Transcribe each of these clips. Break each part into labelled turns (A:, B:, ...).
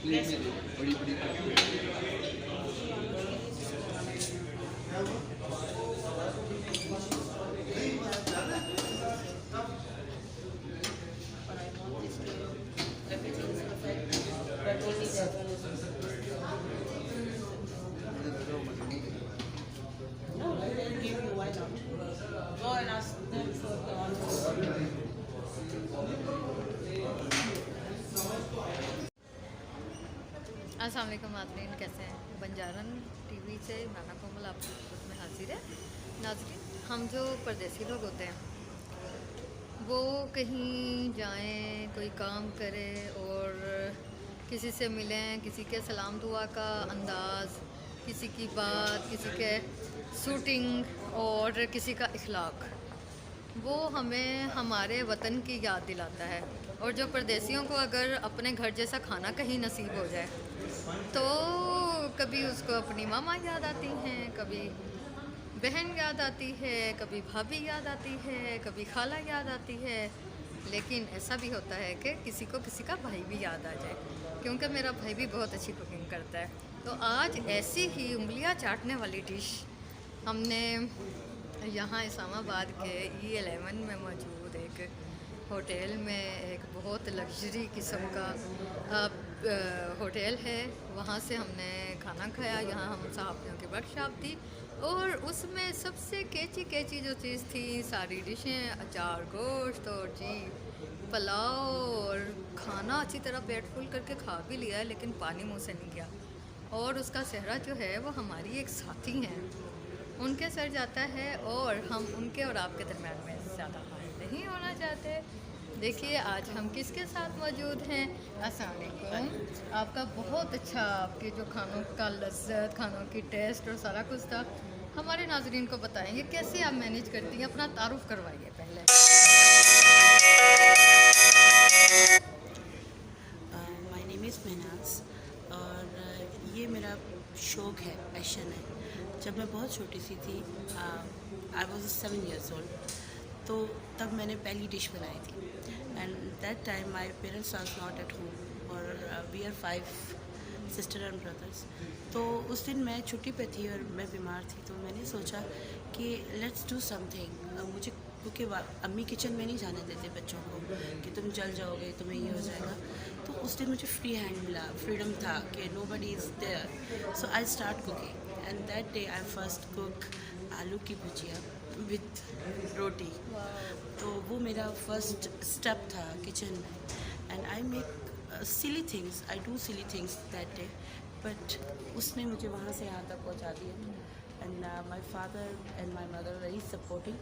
A: Plate में दो, बड़ी बड़ी
B: अस्सलाम वालेकुम नाज़रीन, कैसे हैं? बंजारन टीवी से नाना कोमल आपकी खिदमत में हाजिर है। नाज़रीन, हम जो परदेसी लोग होते हैं वो कहीं जाएं, कोई काम करें और किसी से मिलें, किसी के सलाम दुआ का अंदाज़, किसी की बात, किसी के शूटिंग और किसी का इखलाक, वो हमें हमारे वतन की याद दिलाता है। और जो परदेसियों को अगर अपने घर जैसा खाना कहीं नसीब हो जाए तो कभी उसको अपनी मामा याद आती हैं, कभी बहन याद आती है, कभी भाभी याद आती है, कभी खाला याद आती है। लेकिन ऐसा भी होता है कि किसी को किसी का भाई भी याद आ जाए, क्योंकि मेरा भाई भी बहुत अच्छी कुकिंग करता है। तो आज ऐसी ही उंगलियां चाटने वाली डिश हमने यहाँ इस्लामाबाद के E11 में मौजूद एक होटल में, एक बहुत लग्जरी किस्म का होटल है, वहाँ से हमने खाना खाया। यहाँ हम सहाफ़ियों की वर्कशॉप थी और उसमें सबसे कैची जो चीज़ थी, सारी डिशें, अचार, गोश्त और जी पुलाव, और खाना अच्छी तरह पेट फुल करके खा भी लिया है, लेकिन पानी मुँह से नहीं गया। और उसका सेहरा जो है वो हमारी एक साथी हैं, उनके सर जाता है और हम उनके और आपके दरम्यान में ज़्यादा हाय नहीं होना चाहते। देखिए आज हम किसके साथ मौजूद हैं। अस्सलाम वालेकुम। आपका बहुत अच्छा, आपके जो खानों का लज्जत, खानों की टेस्ट और सारा कुछ था, हमारे नाज़रीन को बताएंगे कैसे आप मैनेज करती हैं। अपना तारुफ करवाइए पहले।
C: माय नेम इज़ महनाज और ये मेरा शौक़ है, पैशन है। जब मैं बहुत छोटी सी थी, आई वॉज 7 years old, तो तब मैंने पहली डिश बनाई थी। And that time my parents are not at home और we are 5 sister and brothers. तो उस दिन मैं छुट्टी पे थी और मैं बीमार थी, तो मैंने सोचा कि लेट्स डू समथिंग। मुझे, क्योंकि अम्मी किचन में नहीं जाने देते बच्चों को कि तुम जल जाओगे, तुम्हें ये हो जाएगा। तो उस दिन मुझे फ्री हैंड मिला, फ्रीडम था कि nobody is there, so I start cooking. And that day I first cook aloo की भुजिया विथ रोटी। तो वो मेरा फर्स्ट स्टेप था किचन में। And I make silly things, I do silly things that day, but उसने मुझे वहाँ से यहाँ तक पहुँचा दिया। And my father and my mother very supporting.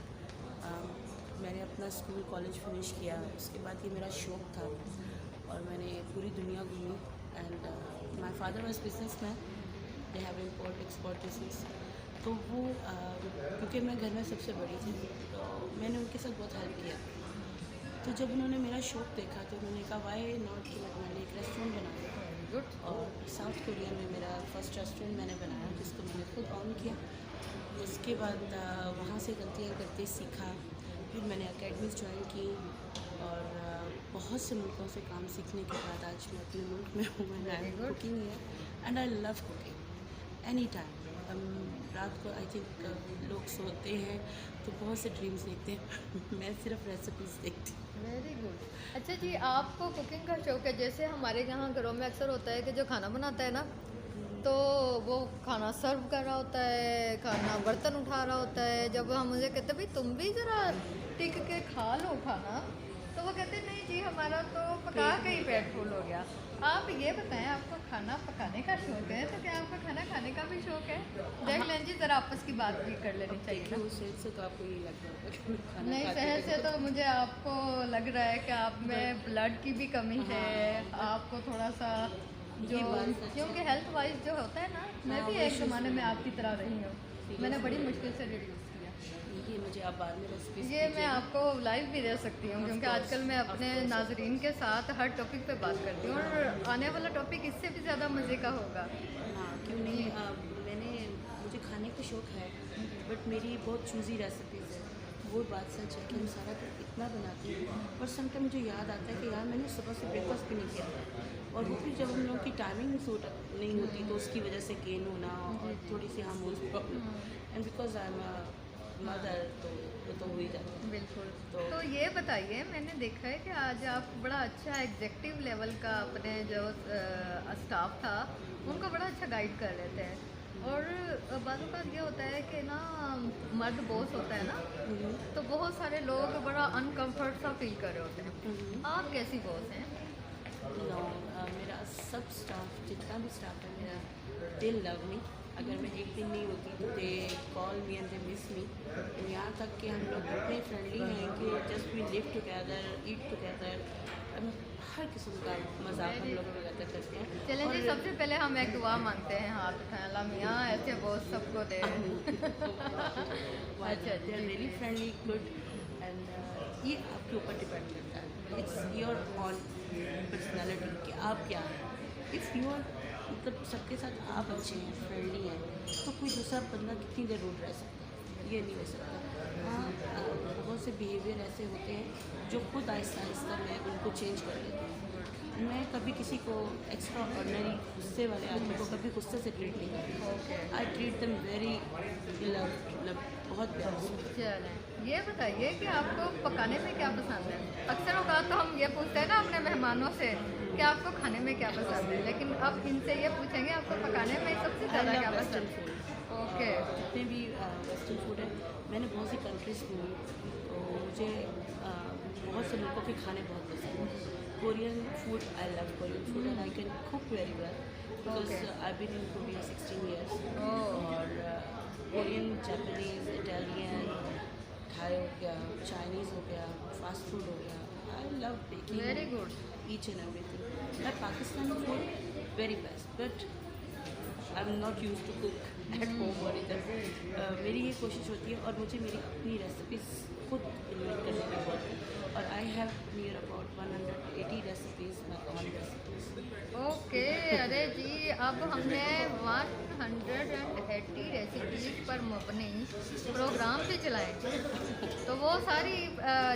C: मैंने अपना स्कूल कॉलेज फिनिश किया, उसके बाद ये मेरा शौक़ था और मैंने पूरी दुनिया घूमी। And my father was business man, they have import export business. तो वो क्योंकि मैं घर में सबसे बड़ी थी, तो मैंने उनके साथ बहुत हेल्प किया। तो जब उन्होंने मेरा शौक़ देखा तो उन्होंने कहा वाई नॉट कि मैंने एक रेस्टोरेंट बनाया। और साउथ कोरिया में मेरा फर्स्ट रेस्टोरेंट मैंने बनाया, जिसको मैंने खुद ऑन किया। उसके बाद वहाँ से गलतियाँ करते सीखा, फिर मैंने अकेडमीज ज्वाइन की और बहुत से मुल्कों से काम सीखने के बाद आज मैं अपने मुल्क में हूँ। And I am cooking here and I love cooking any time. रात को आई थिंक लोग सोते हैं तो बहुत से ड्रीम्स देखते हैं, मैं सिर्फ रेसिपीज़ देखती हूँ।
B: Very good. अच्छा जी, आपको कुकिंग का शौक़ है। जैसे हमारे यहाँ घरों में अक्सर होता है कि जो खाना बनाता है ना, तो वो खाना सर्व कर रहा होता है, खाना बर्तन उठा रहा होता है। जब हम मुझे कहते भाई तुम भी ज़रा टिक के खा लो खाना, तो वो कहते नहीं जी हमारा तो पका के ही पेट फुल हो गया। आप ये बताएं, आपको खाना पकाने का शौक़ है, तो क्या आपको खाना खाने का भी शौक़ है? देख लें जी, ज़रा आपस की बात भी कर लेनी चाहिए ना।
C: सेहत से तो आपको ये लग रहा है कि खाना
B: नहीं, सेहत से तो मुझे आपको लग रहा है कि आप में ब्लड की भी कमी है। आपको थोड़ा सा जो, क्योंकि हेल्थ वाइज जो होता है ना, मैं भी एक ज़माने में आपकी तरह रही हूँ, मैंने बड़ी मुश्किल से रिड्यूस किया।
C: ये मुझे आप बाद में रेसिपीज
B: ये मैं आपको लाइव भी दे सकती हूँ, क्योंकि आजकल मैं अपने नाजरीन के साथ हर टॉपिक पे बात करती हूँ और आने वाला टॉपिक इससे भी ज़्यादा मज़े का होगा।
C: हाँ, क्यों नहीं। मुझे खाने का शौक़ है, बट मेरी बहुत चूज़ी रेसिपीज़ है। वो बात सच है कि हम सारा दिन इतना बनाते हैं और समटाइम मुझे याद आता है कि यार मैंने सुबह से ब्रेकफास्ट भी नहीं किया था। और वो फिर जब हम लोग की टाइमिंग सूट नहीं होती तो उसकी वजह से गेन होना और थोड़ी सी hormones problem, and because I am a mother तो वो तो हो ही जाता है।
B: बिल्कुल।
C: तो-
B: तो ये बताइए, मैंने देखा है कि आज आप बड़ा अच्छा एग्जेक्टिव लेवल का अपने जो स्टाफ था उनको बड़ा अच्छा गाइड कर लेते हैं। और बातों का ये होता है कि ना मर्द बॉस होता है ना, तो बहुत सारे लोग बड़ा अनकंफर्ट सा फील कर रहे होते हैं। आप कैसी बॉस हैं?
C: नो, मेरा सब स्टाफ, जितना भी स्टाफ है मेरा, दे लव मी। अगर मैं एक दिन नहीं होती तो they call me and they miss me. यहाँ तक कि हम लोग इतने फ्रेंडली हैं कि just we live together, eat together, हर किस्म का मजाक हम लोग टुगेदर करते हैं।
B: चलें जी, सबसे पहले हम एक दुआ मांगते हैं, हाथ उठाएं, अल्लाह मियाँ ऐसे बॉस सबको दे।
C: अच्छा, they are really friendly, good, and ये आपके ऊपर डिपेंड करता है। इट्स योर ऑन पर्सनैलिटी कि आप क्या हैं। इफ़ यू आर मतलब सबके साथ आप अच्छे हैं, फ्रेंडली हैं, तो कोई दूसरा बंदा कितनी देर रूड रह सकता है? ये नहीं हो सकता। हाँ, बहुत से बिहेवियर ऐसे होते हैं जो खुद आहिस्ता आहिस्ता मैं उनको चेंज कर लेती हूँ। मैं कभी किसी को एक्स्ट्रा ऑर्डनरी गुस्से वाले आदमी को कभी गुस्से से ट्रीट नहीं करती। I treat them very love, बहुत प्यार से।
B: चलें, ये बताइए कि आपको पकाने में क्या पसंद है? अक्सर औकात तो हम ये पूछते हैं ना अपने मेहमानों से कि आपको खाने में क्या पसंद है, लेकिन अब इनसे ये पूछेंगे आपको पकाने में सबसे ज़्यादा क्या
C: वेस्टर्न
B: पसंद है?
C: Food,
B: okay.
C: जितने भी वेस्टर्न फूड है, मैंने बहुत सी कंट्रीज घूमी, तो मुझे बहुत से मुल्कों के खाने बहुत पसंद हैं। Korean food, I love Korean food and I can cook very well because I been in Korea 16 years। और कोरियन, जापानीज़, इटालियन, थाई हो गया, चाइनीज़ हो गया, फास्ट फूड हो गया, I love baking
B: very good.
C: Each and everything. मैं Pakistani food very best, but I am not use to cook at home और इधर। मेरी ये कोशिश होती है और मुझे मेरी अपनी रेसिपीज़ खुद इन्वेंट करने की बहुत है, और I have near about 180 recipes, my own recipes.
B: Okay, अरे जी, अब हमने 180 रेसिपीज़ पर मबनी प्रोग्राम भी चलाए, तो वो सारी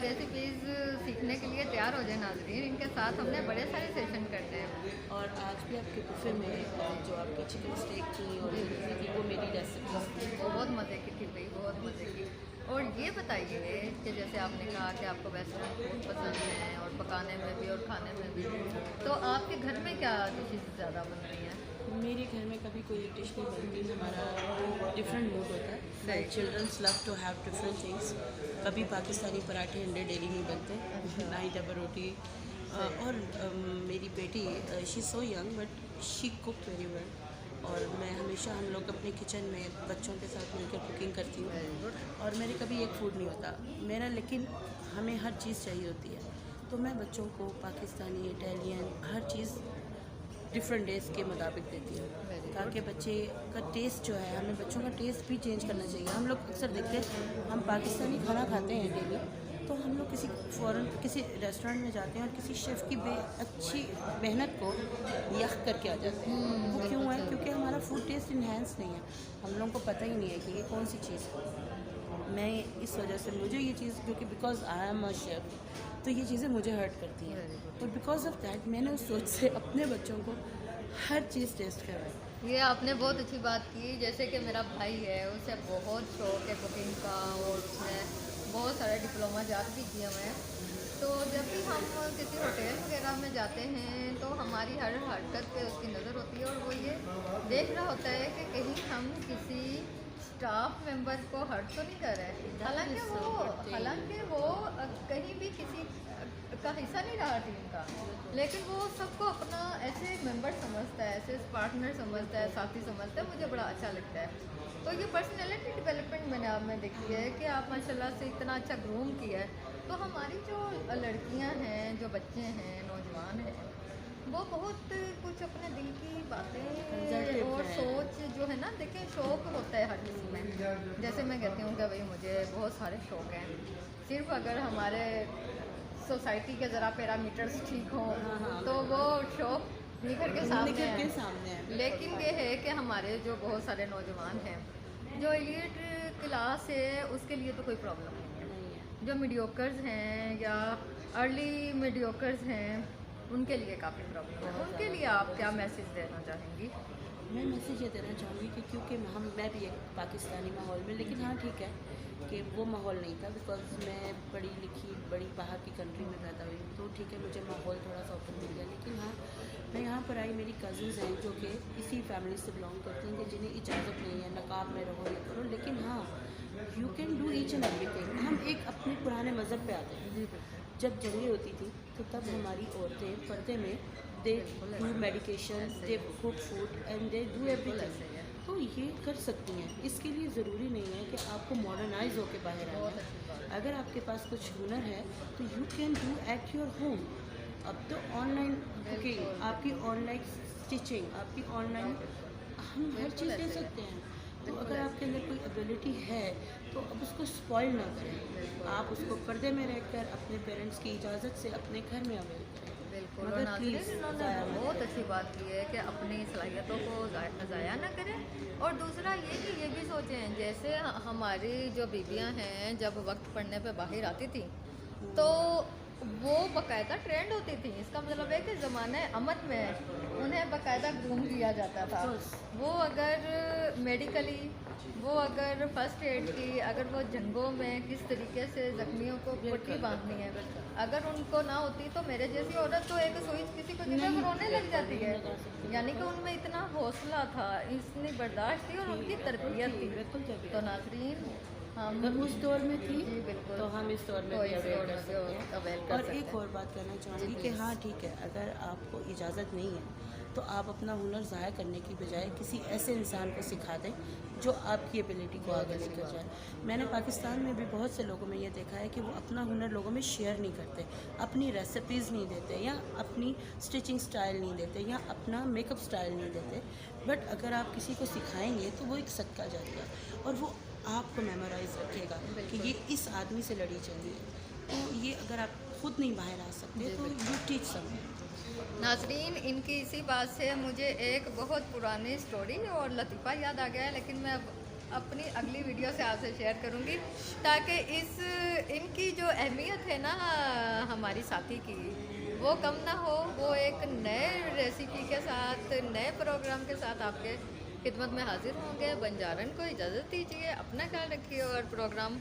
B: रेसिपीज़ सीखने के लिए तैयार हो जाए नाज़रीन। इनके साथ हमने बड़े सारे सेशन करते हैं।
C: और आज भी आपके बुफे में जो आपकी चिकन स्टेक थी और जो थी वो मेरी रेसिपीज़ थी।
B: बहुत मज़े की थी भाई, बहुत मज़े की। और ये बताइए कि जैसे आपने कहा कि आपको वेस्टर्न फूड पसंद है और पकाने में भी और खाने में भी, तो आपके घर में क्या डिशेज़ ज़्यादा बनती हैं?
C: मेरे घर में कभी कोई एक डिश नहीं बनती, हमारा डिफरेंट मूड होता है। My childrens love to have different things. कभी पाकिस्तानी पराठे अंडे डेली नहीं बनते, ना ही डबल रोटी। और मेरी बेटी, she so young but she cook very well, और मैं हमेशा, हम लोग अपने किचन में बच्चों के साथ मिलकर कुकिंग करती हूँ। और मेरे कभी एक फूड नहीं होता मेरा, लेकिन हमें हर चीज़ चाहिए होती है, तो मैं बच्चों को पाकिस्तानी, इटालियन, हर चीज़ डिफरेंट डेज़ के मुताबिक देती हूँ, ताकि बच्चे का टेस्ट जो है, हमें बच्चों का टेस्ट भी चेंज करना चाहिए। हम लोग अक्सर देखते हैं, हम पाकिस्तानी खाना खाते हैं डेली, तो हम लोग किसी फ़ौरन किसी रेस्टोरेंट में जाते हैं और किसी शेफ़ की अच्छी मेहनत को यख करके आ जाते हैं। वो क्यों है? क्योंकि हमारा फूड टेस्ट इन्हेंस नहीं है, हम लोगों को पता ही नहीं है कि ये कौन सी चीज़ है। मैं इस वजह से, मुझे ये चीज़, क्योंकि because I am a chef, तो ये चीज़ें मुझे हर्ट करती हैं, और बिकॉज ऑफ दैट मैंने उस सोच से अपने बच्चों को हर चीज़ टेस्ट करवाई।
B: ये आपने बहुत अच्छी बात की। जैसे कि मेरा भाई है, उसे बहुत शौक है कुकिंग का, और उसने बहुत सारे डिप्लोमा जात भी किए हुए हैं। तो जब भी हम किसी होटल वगैरह में जाते हैं तो हमारी हर हरकत पे उसकी नज़र होती है, और वो ये देख रहा होता है कि कहीं हम किसी स्टाफ मेंबर को हर्ट तो नहीं कर रहे। हालांकि वो कहीं भी किसी का हिस्सा नहीं रहा टीम का, लेकिन वो सबको अपना ऐसे मेंबर समझता है, ऐसे पार्टनर समझता है, साथी समझता है। मुझे बड़ा अच्छा लगता है। तो ये पर्सनैलिटी डेवलपमेंट मैंने आप में देखी है कि आप माशाल्लाह से इतना अच्छा ग्रूम किया है। तो हमारी जो लड़कियां हैं, जो बच्चे हैं, नौजवान हैं, वो बहुत कुछ अपने दिल की बातें और सोच जो है ना, देखें, शौक़ होता है हर किसी में। जैसे मैं कहती हूँ कि भाई मुझे बहुत सारे शौक़ हैं, सिर्फ अगर हमारे सोसाइटी के ज़रा पैरामीटर्स ठीक हों तो वो शौक़ निखर के सामने है। लेकिन ये है कि हमारे जो बहुत सारे नौजवान हैं जो एलीट क्लास है, उसके लिए तो कोई प्रॉब्लम नहीं है। जो मीडियोकर्स हैं या अर्ली मीडियोकर्स हैं उनके लिए काफ़ी प्रॉब्लम है। उनके लिए आप क्या मैसेज देना चाहेंगी?
C: मैं मैसेज ये देना चाहूँगी कि क्योंकि मैं भी एक पाकिस्तानी माहौल में, लेकिन हाँ ठीक है कि वो माहौल नहीं था, बिकॉज मैं पढ़ी लिखी बड़ी बाहर की कंट्री में पैदा हुई, तो ठीक है मुझे माहौल थोड़ा सा ओपन मिल गया। लेकिन हाँ, मैं यहाँ पर आई, मेरी कज़न्स हैं जो कि इसी फैमिली से बिलोंग करती हैं कि जिन्हें इजाज़त नहीं है नकाब में रहो ये करो, लेकिन हाँ you can do each and everything. हम एक अपने पुराने मज़हब पे आते हैं। जब जंगें होती थी तो तब हमारी औरतें पर्दे में they do medication, they cook food and they do everything, तो ये कर सकती हैं। इसके लिए ज़रूरी नहीं है कि आपको मॉडर्नाइज होकर बाहर आना है। अगर आपके पास कुछ हुनर है तो you can do at your home. अब तो ऑनलाइन कुकिंग, आपकी ऑनलाइन स्टिचिंग, आपकी ऑनलाइन हम हर चीज़ ले सकते हैं। तो अगर आपके अंदर कोई एबिलिटी है तो अब उसको स्पॉइल ना करें, आप उसको पर्दे में रहकर अपने पेरेंट्स की इजाज़त से अपने घर में अवेल करें।
B: बिल्कुल,
C: मगर
B: और नाज़रीन
C: प्लीज़
B: इन्होंने
C: ज़ाया मत
B: बहुत
C: करें।
B: अच्छी बात की है कि अपनी सलाहियतों को ज़ाया ना करें। और दूसरा ये कि ये भी सोचें, जैसे हमारी जो बीवियां हैं जब वक्त पड़ने पे बाहर आती थी तो वो बाकायदा ट्रेंड होती थी। इसका मतलब है कि ज़माने अमद में उन्हें बाकायदा ग्रूम किया जाता था। वो अगर मेडिकली, वो अगर फर्स्ट एड की, अगर वो जंगों में किस तरीके से ज़ख्मियों को पट्टी बांधनी है, अगर उनको ना होती तो मेरे जैसी औरत तो एक सुई किसी को जगह रोने लग जाती है। यानी कि उनमें इतना हौसला था, इतनी बर्दाश्त थी और उनकी तरबियत थी। तो नाज़रीन हम
C: अगर उस दौर में थी
B: जी बिल्कुल,
C: तो हम इस दौर में
B: तो
C: भी
B: इस
C: अवेल
B: दौर
C: कर
B: में भी
C: सकते हैं।
B: अवेल कर
C: और
B: सकते
C: एक
B: हैं।
C: और बात कहना चाहूँगी कि
B: प्लीज़।
C: हाँ ठीक है, अगर आपको इजाज़त नहीं है तो आप अपना हुनर ज़ाया करने की बजाय किसी ऐसे इंसान को सिखा दें जो आपकी एबिलिटी को आगे लेकर जाए। मैंने पाकिस्तान में भी बहुत से लोगों में ये देखा है कि वो अपना हुनर लोगों में शेयर नहीं करते, अपनी रेसिपीज़ नहीं देते, या अपनी स्टिचिंग स्टाइल नहीं देते, या अपना मेकअप स्टाइल नहीं देते। बट अगर आप किसी को सिखाएंगे तो वो एक सदका जाएगा और वो आपको मेमोराइज रखेगा कि ये इस आदमी से लड़ी चली है। तो ये अगर आप खुद नहीं बाहर आ सकते तो यू टीच समवन।
B: नाजरीन, इनकी इसी बात से मुझे एक बहुत पुरानी स्टोरी और लतीफ़ा याद आ गया है, लेकिन मैं अब अपनी अगली वीडियो से आपसे शेयर करूंगी ताकि इनकी जो अहमियत है ना हमारी साथी की, वो कम ना हो। वो एक नए रेसिपी के साथ, नए प्रोग्राम के साथ आपके खिदमत में हाजिर होंगे। बंजारन को इजाज़त दीजिए, अपना ख्याल रखिए और प्रोग्राम